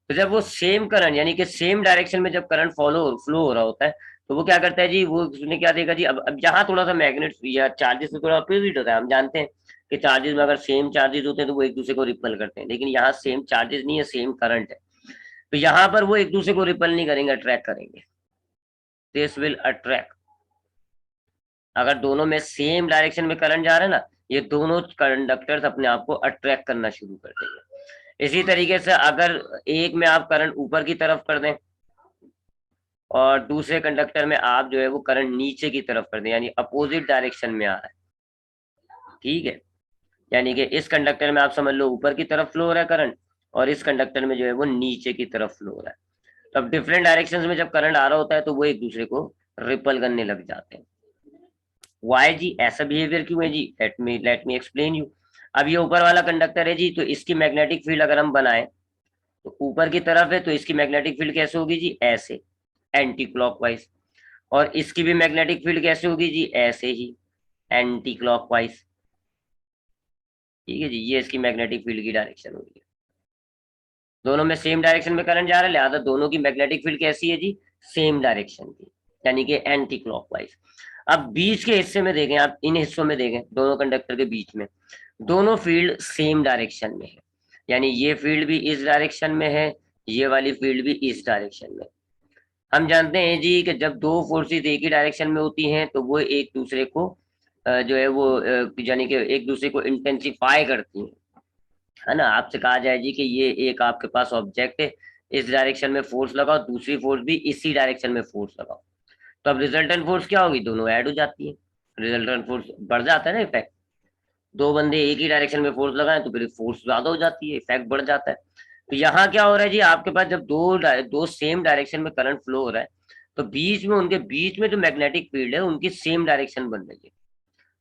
तो जब वो सेम करंट यानी कि सेम डायरेक्शन में जब करंट फ्लो हो रहा होता है, तो वो क्या करता है जी, वो उसने क्या देखा जी, अब यहाँ थोड़ा सा मैग्नेट या चार्जेस से थोड़ा अपोजिट होता है। हम जानते हैं कि चार्जेस में अगर सेम चार्जेस होते हैं तो वो एक दूसरे को रिपल करते हैं, लेकिन यहाँ सेम चार्जेस नहीं है, सेम करंट है, तो यहाँ पर वो एक दूसरे को रिपल नहीं करेंगे, अट्रैक्ट करेंगे, दिस विल अट्रैक्ट। अगर दोनों में सेम डायरेक्शन में करंट जा रहा है ना, ये दोनों कंडक्टर्स अपने आप को अट्रैक्ट करना शुरू कर देंगे। इसी तरीके से अगर एक में आप करंट ऊपर की तरफ कर दें और दूसरे कंडक्टर में आप जो है वो करंट नीचे की तरफ कर दें, यानी अपोजिट डायरेक्शन में आ रहा है, ठीक है, यानी कि इस कंडक्टर में आप समझ लो ऊपर की तरफ फ्लो हो रहा है करंट, और इस कंडक्टर में जो है वो नीचे की तरफ फ्लो हो रहा है। तो अब डिफरेंट डायरेक्शंस में जब करंट आ रहा होता है तो वो एक दूसरे को रिपल करने लग जाते हैं। वाई जी, ऐसा बिहेवियर क्यों है जी, लेट मी एक्सप्लेन यू। अब ये ऊपर वाला कंडक्टर है जी, तो इसकी मैग्नेटिक फील्ड अगर हम बनाए तो ऊपर की तरफ है, तो इसकी मैग्नेटिक फील्ड कैसे होगी जी, ऐसे, एंटी क्लॉकवाइज। और इसकी भी मैग्नेटिक फील्ड कैसे होगी जी, ऐसे ही, एंटी क्लॉकवाइज। ठीक है जी, ये इसकी मैग्नेटिक फील्ड की डायरेक्शन होगी। दोनों में सेम डायरेक्शन में करंट जा रहा है, लिहाजा दोनों की मैग्नेटिक फील्ड कैसी है जी, सेम डायरेक्शन की, यानी कि एंटी क्लॉकवाइज। अब बीच के हिस्से में देखें आप, इन हिस्सों में देखें दोनों कंडक्टर के बीच में, दोनों फील्ड सेम डायरेक्शन में है, यानी ये फील्ड भी इस डायरेक्शन में है, ये वाली फील्ड भी इस डायरेक्शन में। हम जानते हैं जी कि जब दो फोर्सेस एक ही डायरेक्शन में होती हैं तो वो एक दूसरे को जो है वो यानी कि एक दूसरे को इंटेंसिफाई करती हैं, है ना। आपसे कहा जाए जी कि ये एक आपके पास ऑब्जेक्ट है, इस डायरेक्शन में फोर्स लगाओ, दूसरी फोर्स भी इसी डायरेक्शन में फोर्स लगाओ, तो अब रिजल्टेंट फोर्स क्या होगी, दोनों ऐड हो जाती है, रिजल्टेंट फोर्स बढ़ जाता है ना, इफेक्ट। दो बंदे एक ही डायरेक्शन में फोर्स लगाएं तो फिर फोर्स ज्यादा हो जाती है, इफेक्ट बढ़ जाता है। तो यहाँ क्या हो रहा है जी, आपके पास जब दो सेम डायरेक्शन में करंट फ्लो हो रहा है, तो बीच में, उनके बीच में जो मैग्नेटिक फील्ड है उनकी सेम डायरेक्शन बन रही है,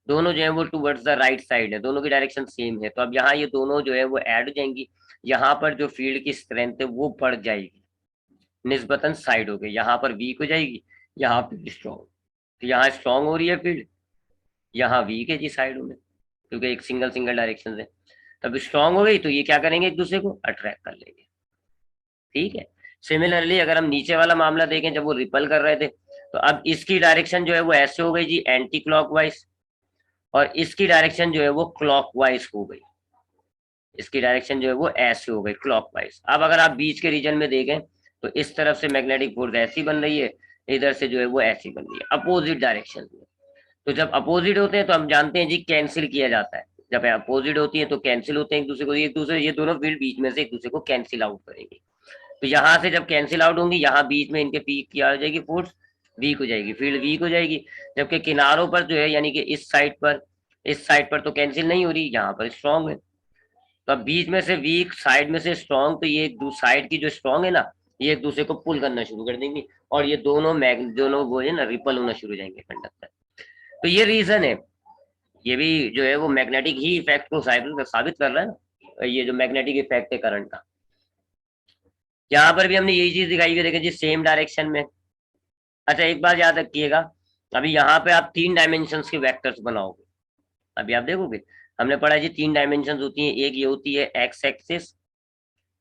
दोनों जो है वो टूवर्ड्स द राइट साइड है, दोनों की डायरेक्शन सेम है। तो अब यहाँ ये दोनों जो है वो ऐड हो जाएंगी, यहाँ पर जो फील्ड की स्ट्रेंथ है वो बढ़ जाएगी, निस्बतन साइड हो गई, यहाँ पर वीक हो जाएगी, यहाँ पे स्ट्रॉन्ग। तो यहाँ स्ट्रॉन्ग हो रही है फील्ड, यहाँ वीक है जी साइडों में, क्योंकि एक सिंगल सिंगल डायरेक्शन है। तब स्ट्रॉन्ग हो गई तो ये क्या करेंगे, एक दूसरे को अट्रैक्ट कर लेंगे। ठीक है। सिमिलरली अगर हम नीचे वाला मामला देखें, जब वो रिपल कर रहे थे, तो अब इसकी डायरेक्शन जो है वो ऐसे हो गई जी, एंटी क्लॉकवाइज, और इसकी डायरेक्शन जो है वो क्लॉकवाइज हो गई, इसकी डायरेक्शन जो है वो ऐसे हो गई, क्लॉकवाइज। अब अगर आप बीच के रीजन में देखें तो इस तरफ से मैग्नेटिक फोर्स ऐसी बन रही है, इधर से जो है वो ऐसी बन रही है, अपोजिट डायरेक्शन में। तो जब अपोजिट होते हैं तो हम जानते हैं जी कैंसिल किया जाता है, जब अपोजिट होती है तो कैंसिल होते हैं एक दूसरे को, एक दूसरे, ये दोनों फील्ड बीच में से एक दूसरे को कैंसिल आउट करेंगे। तो यहाँ से जब कैंसिल आउट होंगी, यहाँ बीच में इनके पीक की आ जाएगी फोर्स, वीक हो जाएगी, फील्ड वीक हो जाएगी। जबकि किनारों पर जो है, यानी कि इस साइड पर तो कैंसिल नहीं हो रही, यहाँ पर स्ट्रॉन्ग है। तो अब बीच में से वीक, साइड में से स्ट्रॉन्ग, तो ये साइड की जो स्ट्रॉन्ग है ना, ये एक दूसरे को पुल करना शुरू कर देंगे, और ये दोनों वो है ना, रिपल होना शुरू हो जाएंगे कंडक्टर। तो ये रीजन है, ये भी जो है वो मैग्नेटिक ही इफेक्ट को साबित कर रहा है ना, ये जो मैग्नेटिक इफेक्ट है करंट का। यहाँ पर भी हमने यही चीज दिखाई हुई, देखें जी सेम डायरेक्शन में। अच्छा एक बात याद रखिएगा, अभी यहाँ पे आप 3 डायमेंशन के वेक्टर्स बनाओगे, अभी आप देखोगे, हमने पढ़ा जी 3 डायमेंशन होती हैं, एक ये होती है एक्स एक्सिस,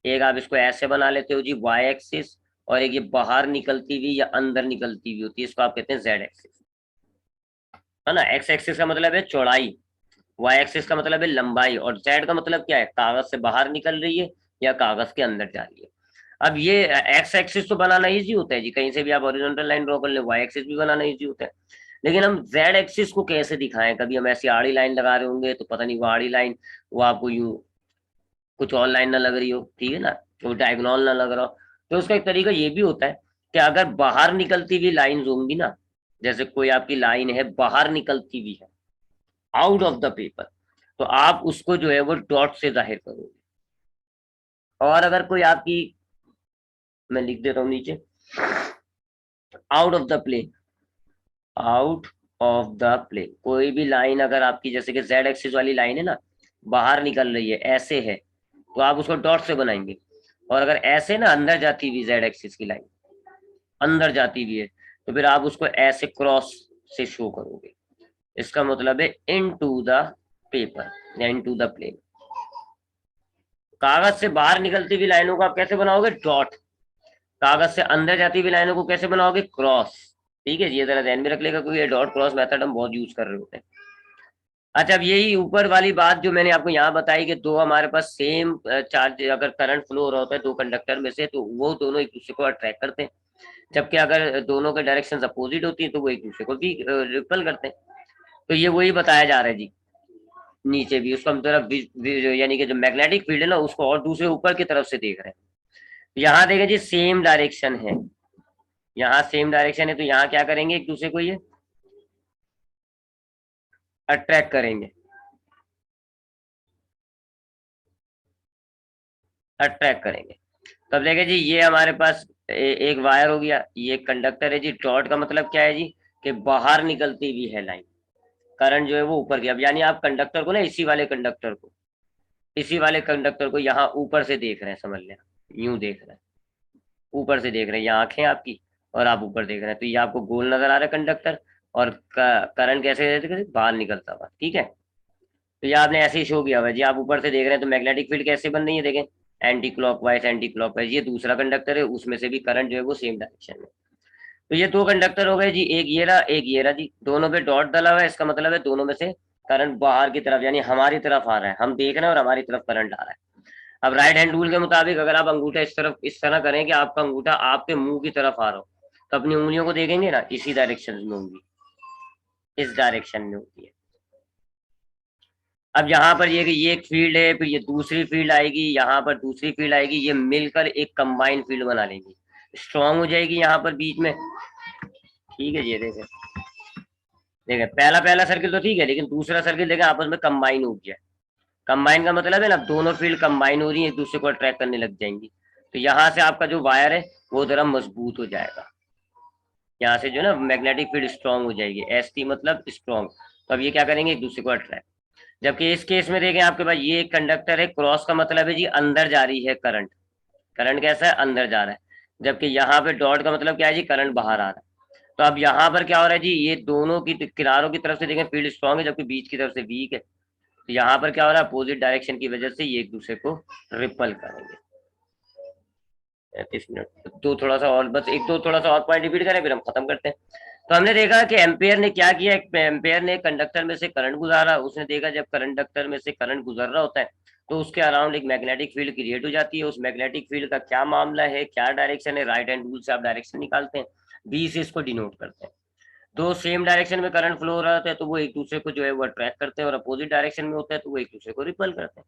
एक आप इसको ऐसे बना लेते हो जी वाई एक्सिस, और एक ये बाहर निकलती हुई या अंदर निकलती हुई होती है, इसको आप कहते हैं जेड एक्सिस, है ना। एक्स एक्सिस का मतलब है चौड़ाई, वाई एक्सिस का मतलब है लंबाई, और जेड का मतलब क्या है, कागज से बाहर निकल रही है या कागज के अंदर जा रही है। अब ये एक्स एक्सिस तो बनाना इजी होता है जी, कहीं से भी आप हॉरिजॉन्टल लाइन ड्रॉ कर ले, वाई एक्सिस भी बनाना इजी होता है, लेकिन हम जेड एक्सिस को कैसे दिखाएं, कभी हम ऐसी आड़ी लाइन लगा रहे होंगे तो पता नहीं वो आड़ी लाइन वो आपको यूं कुछ और लाइन ना लग रही हो, ठीक है ना, वो डायगोनल ना लग रहा हो। तो उसका एक तरीका ये भी होता है कि अगर बाहर निकलती हुई लाइन होंगी ना, जैसे कोई आपकी लाइन है बाहर निकलती हुई है, आउट ऑफ द पेपर, तो आप उसको जो है वो डॉट से जाहिर करोगे। और अगर कोई आपकी, मैं लिख देता हूँ नीचे, out of the plane, out of the plane, कोई भी लाइन अगर आपकी, जैसे कि जेड एक्सिस वाली लाइन है ना, बाहर निकल रही है, ऐसे है, तो आप उसको डॉट से बनाएंगे। और अगर ऐसे ना अंदर जाती हुई जेड एक्सिस की लाइन अंदर जाती हुई है, तो फिर आप उसको ऐसे क्रॉस से शो करोगे, इसका मतलब है इन टू द पेपर या इन टू द प्लेन। कागज से बाहर निकलती हुई लाइनों को आप कैसे बनाओगे, डॉट। कागज से अंदर जाती हुई लाइनों को कैसे बनाओगे, क्रॉस। ठीक है, ये जरा ध्यान में रख लेगा, क्योंकि ये डॉट क्रॉस मेथड हम बहुत यूज कर रहे होते हैं। अच्छा, अब यही ऊपर वाली बात जो मैंने आपको यहाँ बताई कि दो हमारे पास सेम चार्ज, अगर करंट फ्लो हो रहा होता है दो कंडक्टर में से, तो वो दोनों एक दूसरे को अट्रैक्ट करते हैं, जबकि अगर दोनों के डायरेक्शन अपोजिट होती है तो वो एक दूसरे को भी रिपल करते हैं। तो ये वही बताया जा रहा है जी, नीचे भी उसको हम तरफ, यानी कि जो मैग्नेटिक फील्ड है ना उसको और दूसरे ऊपर की तरफ से देख रहे हैं। यहाँ देखें जी सेम डायरेक्शन है, यहाँ सेम डायरेक्शन है, तो यहाँ क्या करेंगे, एक दूसरे को ये अट्रैक्ट करेंगे, अट्रैक्ट करेंगे। तब देखें जी ये हमारे पास एक वायर हो गया, ये कंडक्टर है जी, डॉट का मतलब क्या है जी, कि बाहर निकलती हुई है लाइन, करंट जो है वो ऊपर की। अब यानी आप कंडक्टर को ना, इसी वाले कंडक्टर को इसी वाले कंडक्टर को यहाँ ऊपर से देख रहे हैं, समझ लें, यूं देख रहे हैं, ऊपर से देख रहे हैं, यहाँ आंखें आपकी और आप ऊपर देख रहे हैं, तो ये आपको गोल नजर आ रहा है कंडक्टर, और करंट कैसे बाहर निकलता हुआ, ठीक है। तो ये आपने ऐसे ही शो किया हुआ है जी, आप ऊपर से देख रहे हैं, तो मैग्नेटिक फील्ड कैसे बन रही है, देखें, एंटी क्लॉकवाइज, ये दूसरा कंडक्टर है, उसमें से भी करंट जो है वो सेम डायरेक्शन में। तो ये दो कंडक्टर हो गए जी, एक ये रहा एक ये रहा जी, दोनों पे डॉट डला हुआ है, इसका मतलब है दोनों में से करंट बाहर की तरफ यानी हमारी तरफ आ रहा है, हम देख रहे हैं और हमारी तरफ करंट आ रहा है। अब राइट हैंड रूल के मुताबिक अगर आप अंगूठा इस तरफ इस तरह करें कि आपका अंगूठा आपके मुंह की तरफ आ रहा हो, तो अपनी उंगलियों को देखेंगे ना, इसी डायरेक्शन में होंगी, इस डायरेक्शन में होती है। अब यहाँ पर ये एक फील्ड है, फिर ये दूसरी फील्ड आएगी, यहाँ पर दूसरी फील्ड आएगी, ये मिलकर एक कंबाइंड फील्ड बना लेंगी, स्ट्रॉन्ग हो जाएगी यहाँ पर बीच में, ठीक है जी। देखें देखें, पहला पहला सर्किल तो ठीक है, लेकिन दूसरा सर्किल देखें आपस में कंबाइन हो गया। कंबाइन का मतलब है ना, दोनों फील्ड कंबाइन हो रही है, एक दूसरे को अट्रैक्ट करने लग जाएंगी, तो यहाँ से आपका जो वायर है वो जरा मजबूत हो जाएगा, यहाँ से जो ना मैग्नेटिक फील्ड स्ट्रॉन्ग हो जाएगी, एस टी मतलब स्ट्रॉन्ग, तो अब ये क्या करेंगे, एक दूसरे को अट्रैक्ट। जबकि इस केस में देखें आपके पास ये एक कंडक्टर है, क्रॉस का मतलब है जी अंदर जा रही है करंट, करंट कैसा है, अंदर जा रहा है, जबकि यहाँ पे डॉट का मतलब क्या है जी, करंट बाहर आ रहा है। तो अब यहाँ पर क्या हो रहा है जी, ये दोनों की किनारों की तरफ से देखें फील्ड स्ट्रॉन्ग है, जबकि बीच की तरफ से वीक है, तो यहाँ पर क्या हो रहा है, अपोजिट डायरेक्शन की वजह से ये एक दूसरे को रिपल करेंगे। 30 मिनट तो थोड़ा सा और, बस एक दो थोड़ा सा और पॉइंट रिपीट करें फिर हम खत्म करते हैं। तो हमने देखा कि एम्पेयर ने क्या किया, एम्पेयर ने कंडक्टर में से करंट गुजारा, उसने देखा जब कंडक्टर में से करंट गुजर रहा होता है तो उसके अराउंड एक मैग्नेटिक फील्ड क्रिएट हो जाती है, उस मैग्नेटिक फील्ड का क्या मामला है, क्या डायरेक्शन है, राइट हैंड रूल से आप डायरेक्शन निकालते हैं, बी से इसको डिनोट करते हैं। दो सेम डायरेक्शन में करंट फ्लो हो रहा होता है तो वो एक दूसरे को जो है वो अट्रैक्ट करते हैं, और अपोजिट डायरेक्शन में होता है तो वो एक दूसरे को रिपल करते हैं।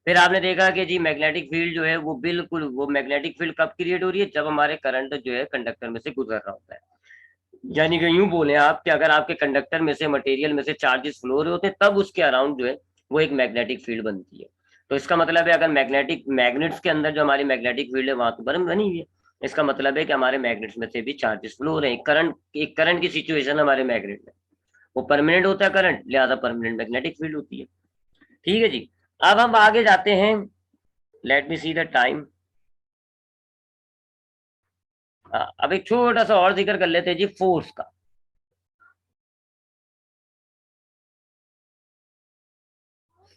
फिर आपने देखा कि जी मैग्नेटिक फील्ड जो है वो बिल्कुल, वो मैग्नेटिक फील्ड कब क्रिएट हो रही है, जब हमारे करंट जो है कंडक्टर में से गुजर रहा होता है। यानी कि यूं बोले आप कि अगर आपके कंडक्टर में से, मटेरियल में से चार्जेस फ्लो रहे होते हैं, तब उसके अराउंड जो है वो एक मैग्नेटिक फील्ड बनती है। तो इसका मतलब है अगर मैग्नेट्स के अंदर जो हमारी मैग्नेटिक फील्ड है वहां तो बर्म बनी हुई है, इसका मतलब है कि हमारे मैग्नेट्स में से भी चार्जेस फ्लो हो रहे हैं। एक करंट की सिचुएशन हमारे मैग्नेट में, वो परमानेंट होता है करंट, लिहाजा परमानेंट मैग्नेटिक फील्ड होती है, ठीक है जी। अब हम आगे जाते हैं, let me see the time. अब एक छोटा सा और जिक्र कर लेते हैं जी फोर्स का।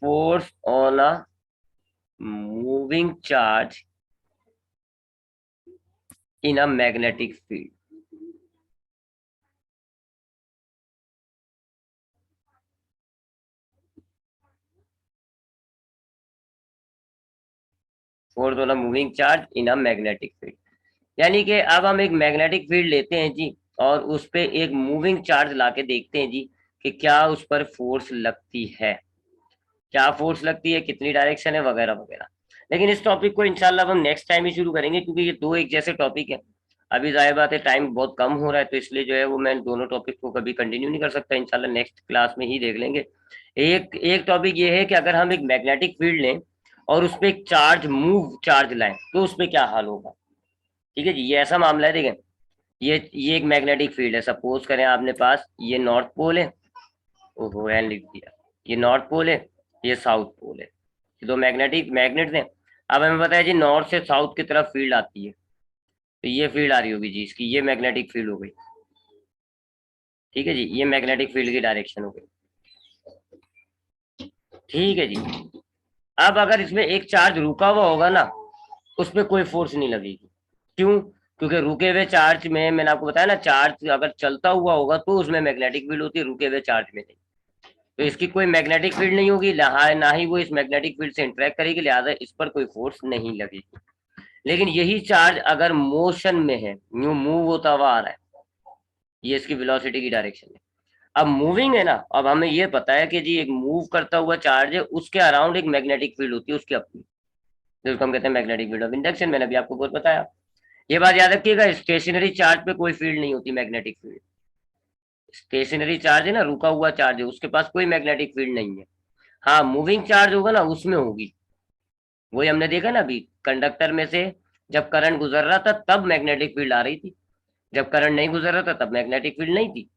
Force on a moving charge in a magnetic field. Force on a moving charge in a magnetic field, यानी कि अब हम एक मैग्नेटिक फील्ड लेते हैं जी, और उस पे एक मूविंग चार्ज लाके देखते हैं जी कि क्या उस पर फोर्स लगती है, क्या फोर्स लगती है, कितनी डायरेक्शन है, वगैरह वगैरह। लेकिन इस टॉपिक को इंशाल्लाह हम नेक्स्ट टाइम ही शुरू करेंगे, क्योंकि ये दो एक जैसे टॉपिक है। अभी जाहिर बात है टाइम बहुत कम हो रहा है, तो इसलिए जो है वो मैं दोनों टॉपिक को कभी कंटिन्यू नहीं कर सकता, इंशाल्लाह नेक्स्ट क्लास में ही देख लेंगे। एक एक टॉपिक ये है कि अगर हम एक मैग्नेटिक फील्ड लें और उस पर एक चार्ज मूव चार्ज लाएं तो उस पर क्या हाल होगा, ठीक है जी। ये ऐसा मामला है, देखें, ये एक मैग्नेटिक फील्ड है, सपोज करें आपने पास ये नॉर्थ पोल है, ओहो एन लिख दिया, ये नॉर्थ पोल है, ये साउथ पोल है, ये दो मैग्नेट्स हैं। अब हमें पता है जी नॉर्थ से साउथ की तरफ फील्ड आती है, तो ये फील्ड आ रही होगी जी इसकी, ये मैग्नेटिक फील्ड हो गई, ठीक है जी, ये मैग्नेटिक फील्ड की डायरेक्शन हो गई, ठीक है जी। अब अगर इसमें एक चार्ज रुका हुआ होगा ना, उस पर कोई फोर्स नहीं लगेगी, क्यों, क्योंकि रुके हुए चार्ज में मैंने आपको बताया ना, चार्ज अगर चलता हुआ होगा तो उसमें मैग्नेटिक फील्ड होती है, रुके हुए चार्ज में नहीं, तो इसकी कोई मैग्नेटिक फील्ड नहीं होगी, ना ही वो इस मैग्नेटिक फील्ड से इंटरेक्ट करेगी, लिहाजा इस पर कोई फोर्स नहीं लगेगी। लेकिन यही चार्ज अगर मोशन में है, न्यू मूव होता हुआ आ रहा है, ये इसकी वेलोसिटी की डायरेक्शन है। अब मूविंग है ना, अब हमें ये पता है कि जी एक मूव करता हुआ चार्ज है, उसके अराउंड एक मैग्नेटिक फील्ड होती है उसकी अपनी, जिसको हम कहते हैं मैग्नेटिक फील्ड ऑफ इंडक्शन, मैंने अभी आपको बहुत बताया। ये बात याद रखिएगा, स्टेशनरी चार्ज पे कोई फील्ड नहीं होती मैग्नेटिक फील्ड, स्टेशनरी चार्ज है ना, रुका हुआ चार्ज है, उसके पास कोई मैग्नेटिक फील्ड नहीं है। हाँ मूविंग चार्ज होगा ना, उसमें होगी, वही हमने देखा ना अभी, कंडक्टर में से जब करंट गुजर रहा था तब मैग्नेटिक फील्ड आ रही थी, जब करंट नहीं गुजर रहा था तब मैग्नेटिक फील्ड नहीं थी,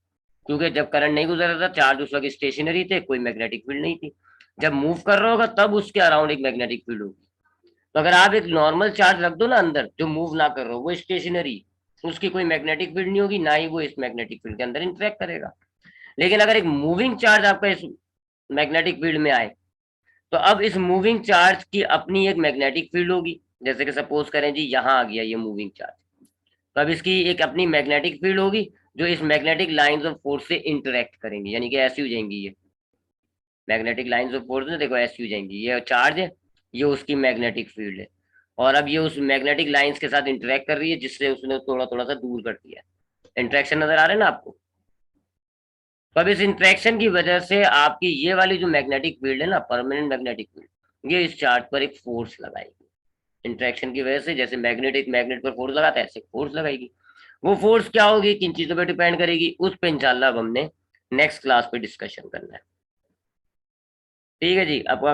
क्योंकि जब करंट नहीं गुजर रहा था चार्ज उस वक्त स्टेशनरी थे, कोई मैग्नेटिक फील्ड नहीं थी। जब मूव कर रहा होगा तब उसके अराउंड एक मैग्नेटिक फील्ड होगी। तो अगर आप एक नॉर्मल चार्ज रख दो ना अंदर जो मूव ना कर रहा हो, वो स्टेशनरी, उसकी कोई मैग्नेटिक फील्ड नहीं होगी, ना ही वो इस मैग्नेटिक फील्ड के अंदर इंटरेक्ट करेगा। लेकिन अगर एक मूविंग चार्ज आपका इस मैग्नेटिक फील्ड में आए, तो अब इस मूविंग चार्ज की अपनी एक मैग्नेटिक फील्ड होगी। जैसे कि सपोज करें जी यहाँ आ गया ये मूविंग चार्ज, तो अब इसकी एक अपनी मैग्नेटिक फील्ड होगी जो इस मैग्नेटिक लाइंस ऑफ फोर्स से इंटरेक्ट करेंगी, यानी कि ऐसी हो जाएंगी ये मैग्नेटिक लाइंस ऑफ फोर्स में, देखो ऐसी हो जाएंगी, ये चार्ज है, ये उसकी मैग्नेटिक फील्ड है, और अब ये उस मैग्नेटिक लाइंस के साथ इंटरेक्ट कर रही है, जिससे उसने थोड़ा थोड़ा सा दूर कर दिया है। इंटरेक्शन नजर आ रहा है ना आपको? तो अब इस इंटरेक्शन की वजह से आपकी ये वाली जो मैग्नेटिक फील्ड है ना, परमानेंट मैग्नेटिक फील्ड, ये इस चार्ज पर एक फोर्स लगाएगी। इंटरेक्शन की वजह से जैसे मैग्नेट एक मैग्नेट पर फोर्स लगाता है, ऐसे फोर्स लगाएगी। वो फोर्स क्या होगी, किन चीजों पर डिपेंड करेगी, उस पर इंशाल्लाह अब हमने नेक्स्ट क्लास पे डिस्कशन करना है। ठीक है जी। अब